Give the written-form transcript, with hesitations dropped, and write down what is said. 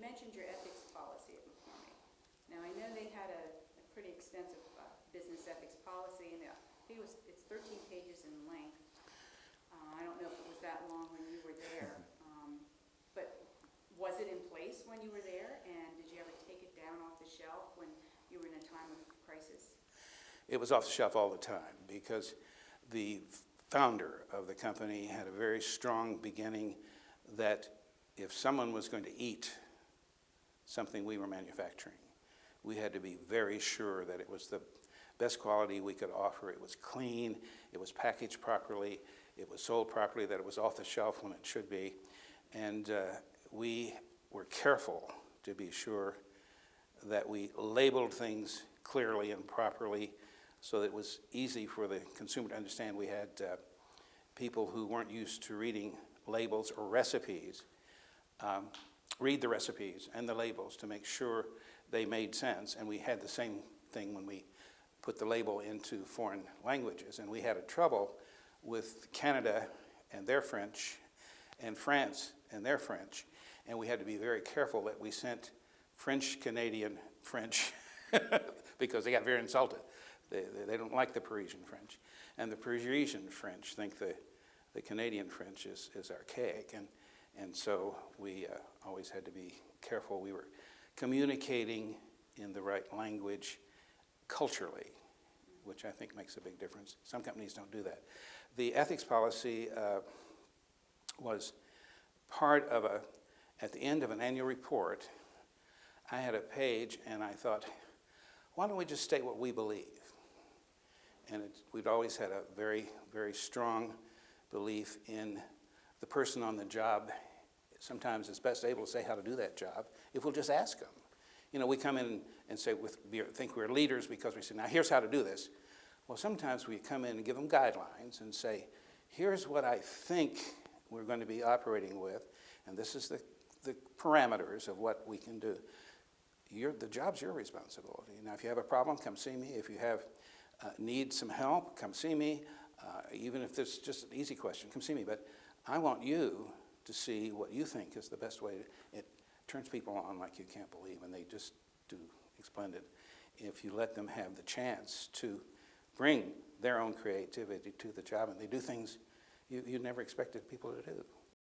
mentioned your ethics policy at McCormick. Now, I know they had a pretty extensive business ethics policy, and I think it's 13 pages in length. I don't know if it was that long when you were there, but was it in place when you were there, and did you ever take it down off the shelf when you were in a time of crisis? It was off the shelf all the time because the founder of the company had a very strong beginning that if someone was going to eat something we were manufacturing, we had to be very sure that it was the best quality we could offer. It was clean, it was packaged properly, it was sold properly, that it was off the shelf when it should be. And we were careful to be sure that we labeled things clearly and properly so that it was easy for the consumer to understand. We had people who weren't used to reading labels or recipes read the recipes and the labels to make sure they made sense. And we had the same thing when we put the label into foreign languages. And we had a trouble with Canada and their French and France and their French. And we had to be very careful that we sent French-Canadian French because they got very insulted. They don't like the Parisian French. And the Parisian French think the Canadian French is archaic. And so we always had to be careful. We were communicating in the right language culturally, which I think makes a big difference. Some companies don't do that. The ethics policy was part of at the end of an annual report, I had a page and I thought, why don't we just state what we believe? And we'd always had a very, very strong belief in the person on the job. Sometimes is best able to say how to do that job if we'll just ask them. You know, we come in and say, think we're leaders because we say, now here's how to do this. Well, sometimes we come in and give them guidelines and say, here's what I think we're going to be operating with, and this is the parameters of what we can do. The job's your responsibility. Now, if you have a problem, come see me. If you need some help, come see me. Even if it's just an easy question, come see me. But I want you to see what you think is the best way. It turns people on like you can't believe, and they just do splendid if you let them have the chance to bring their own creativity to the job, and they do things you never expected people to do.